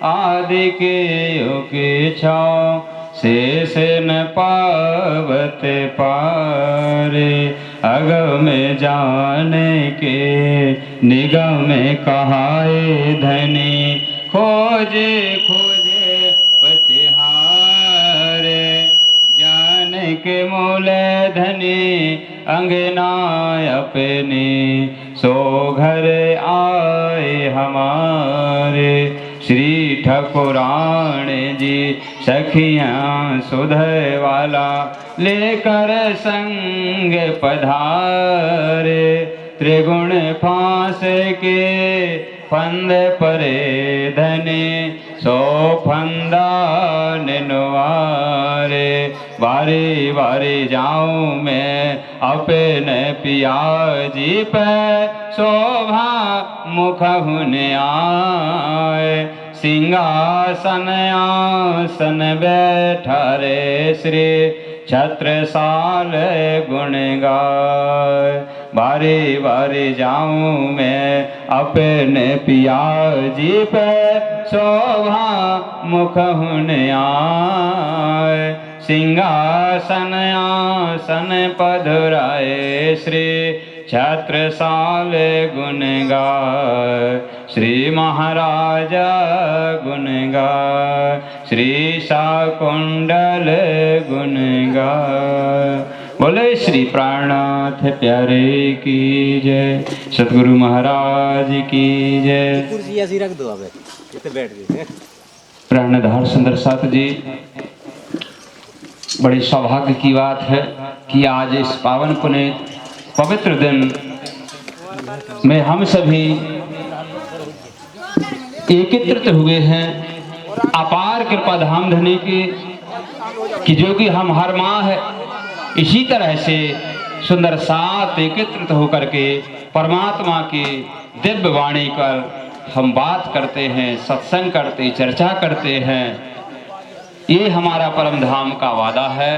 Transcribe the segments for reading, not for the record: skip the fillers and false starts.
आदि के युग छाओ शेष न पावत पारे। अगम में जाने के निगम में कहाए धनी खोजे खोजे पछहारे। जान के मूल धनी अंगना अपने सो घर आए हमारे। श्री ठाकुरान जी सखियाँ सुधय वाला लेकर संग पधारे। त्रिगुण फांस के फंद परे धने सो फंदा निनवारे। बारी बारी जाऊं मैं अपने पिया जी पे शोभा मुख हुने आए। सिंहासन आसन बैठा रे श्री छत्रसाल गुण गाए। बारी बारी जाऊं मैं अपने पिया जी पे शोभा मुख हुने आए। सिंहासन आसन पधराए श्री छत्रसाल गुण गाए। श्री महाराजा गुण गाए श्री शाकुंडल गुण गाए। बोले श्री प्राणनाथ प्यारे की जय। सतगुरु महाराज की जय। कुर्सी ऐसी रख दो, अब इतने बैठ गए। प्राणधार सुंदर साथ जी, बड़ी सौभाग्य की बात है कि आज इस पावन पुनीत पवित्र दिन में हम सभी एकत्रित हुए हैं। अपार कृपा धाम धनी की कि जो कि हम हर माह इसी तरह से सुंदर साथ एकत्रित होकर के परमात्मा की दिव्य वाणी पर हम बात करते हैं, सत्संग करते, चर्चा करते हैं। ये हमारा परम धाम का वादा है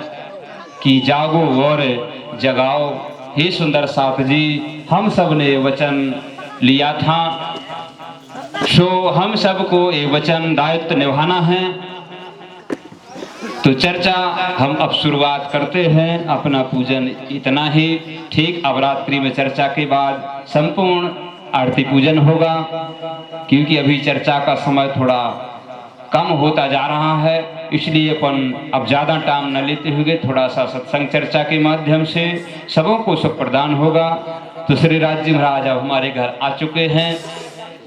कि जागो और जगाओ। हे सुंदर साथ जी, हम सब ने वचन लिया था, सो हम सबको ये वचन दायित्व निभाना है। तो चर्चा हम अब शुरुआत करते हैं। अपना पूजन इतना ही। ठीक अवरात्रि में चर्चा के बाद संपूर्ण आरती पूजन होगा, क्योंकि अभी चर्चा का समय थोड़ा कम होता जा रहा है, इसलिए अपन अब ज़्यादा टाइम न लेते हुए थोड़ा सा सत्संग चर्चा के माध्यम से सबों को सुख प्रदान होगा। तो श्री राज जी महाराज अब हमारे घर आ चुके हैं,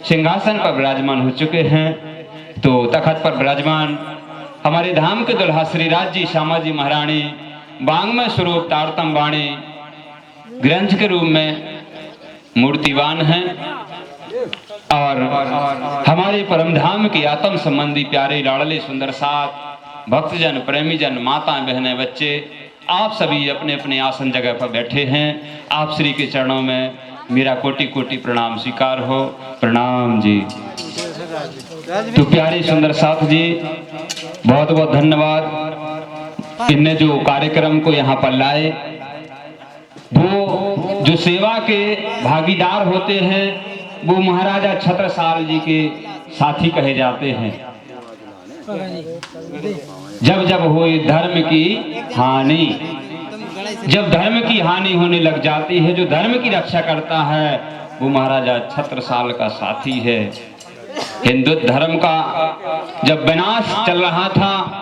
सिंहासन पर विराजमान हो चुके हैं। तो तखत पर विराजमान हमारे धाम के दुल्हा श्री राज जी श्यामा जी महारानी बांग्मय स्वरूप तारतम वाणी ग्रंथ के रूप में मूर्तिवान हैं। और हमारे परम धाम के आत्म संबंधी प्यारे लाडले सुंदर साथ भक्तजन, प्रेमीजन, माता, बहनें, बच्चे, आप सभी अपने अपने आसन जगह पर बैठे हैं। आप श्री के चरणों में मेरा कोटि कोटि प्रणाम स्वीकार हो। प्रणाम जी। तो प्यारे सुंदर साथ जी, बहुत बहुत धन्यवाद। इनने जो कार्यक्रम को यहाँ पर लाए, वो जो सेवा के भागीदार होते हैं वो महाराजा छत्रसाल जी के साथी कहे जाते हैं। जब जब हुई धर्म की हानि, जब धर्म की हानि होने लग जाती है, जो धर्म की रक्षा करता है वो महाराजा छत्रसाल का साथी है। हिंदू धर्म का जब विनाश चल रहा था,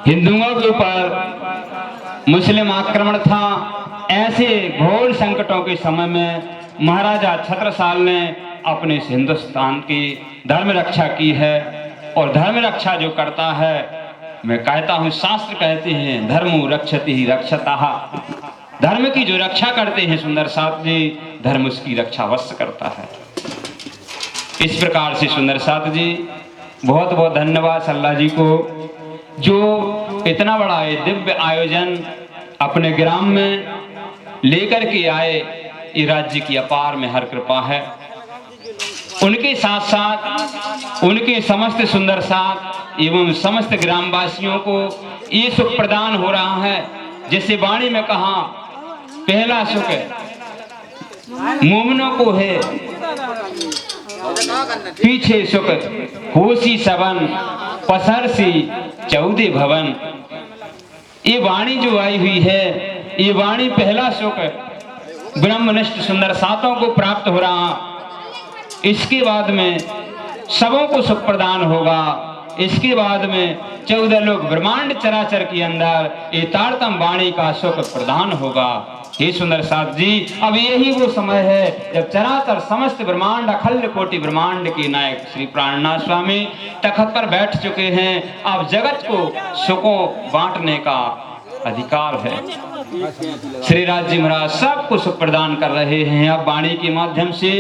हिंदुओं के ऊपर मुस्लिम आक्रमण था, ऐसे घोर संकटों के समय में महाराजा छत्रसाल ने अपने हिंदुस्तान की धर्म रक्षा की है। और धर्म रक्षा जो करता है, मैं कहता हूँ, शास्त्र कहते हैं धर्मो रक्षति ही रक्षतः। धर्म की जो रक्षा करते हैं सुंदर साथ जी, धर्म उसकी रक्षा अवश्य करता है। इस प्रकार से सुंदर साथ जी, बहुत बहुत धन्यवाद सल्ला जी को, जो इतना बड़ा ये दिव्य आयोजन अपने ग्राम में लेकर के आए। ये राज्य की अपार में हर कृपा है। उनके साथ साथ उनके समस्त सुंदर साथ एवं समस्त ग्रामवासियों को ये सुख प्रदान हो रहा है। जैसे वाणी में कहा, पहला सुख मोमनों को है, पीछे सुख होसी सबन पसरसी 14 भवन। ये वाणी जो आई हुई है, ये वाणी पहला सुख ब्रह्मनिष्ठ सुंदर सातों को प्राप्त हो रहा, इसके बाद में सबों को सुख प्रदान होगा, इसके बाद में 14 लोग ब्रह्मांड चराचर के अंदर ये तारतम वाणी का सुख प्रदान होगा। हे सुंदर साथ जी, अब यही वो समय है जब चराचर समस्त ब्रह्मांड अखंड कोटि ब्रह्मांड के नायक श्री प्राणनाथ स्वामी तखत पर बैठ चुके हैं। अब जगत को सुखों बांटने का अधिकार है। श्री राज जी महाराज सबको सुख प्रदान कर रहे हैं अब वाणी के माध्यम से।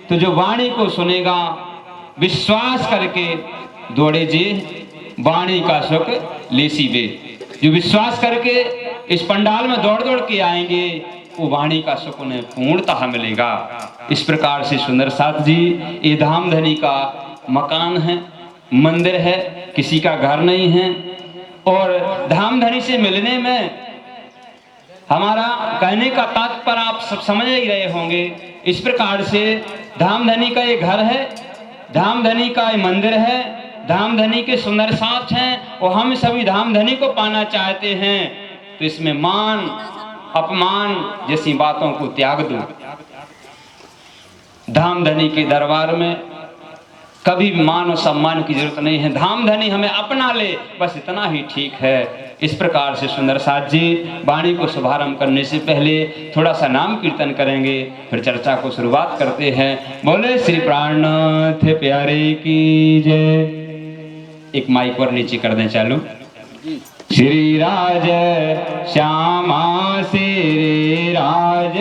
तो जो वाणी को सुनेगा विश्वास करके दौड़े जे वाणी का सुख लेसी वे। जो विश्वास करके इस पंडाल में दौड़ दौड़ के आएंगे वो वाणी का सुख उन्हें पूर्णतः मिलेगा। इस प्रकार से सुंदर साथ जी, ये धामधनी का मकान है, मंदिर है, किसी का घर नहीं है। और धामधनी से मिलने में हमारा कहने का तात्पर्य आप सब समझ ही रहे होंगे। इस प्रकार से धामधनी का ये घर है, धामधनी का ये मंदिर है, धामधनी के सुंदर साथ हैं और हम सभी धामधनी को पाना चाहते हैं। तो इसमें मान अपमान जैसी बातों को त्याग दो। धामधनी के दरबार में कभी भी मान और सम्मान की जरूरत नहीं है। धामधनी हमें अपना ले, बस इतना ही ठीक है। इस प्रकार से सुंदर साथ जी, वाणी को शुभारंभ करने से पहले थोड़ा सा नाम कीर्तन करेंगे, फिर चर्चा को शुरुआत करते हैं। बोले श्री प्राणनाथ प्यारे की जय। एक माइक पर नीचे कर दें चालू। श्री राज श्यामा श्री राज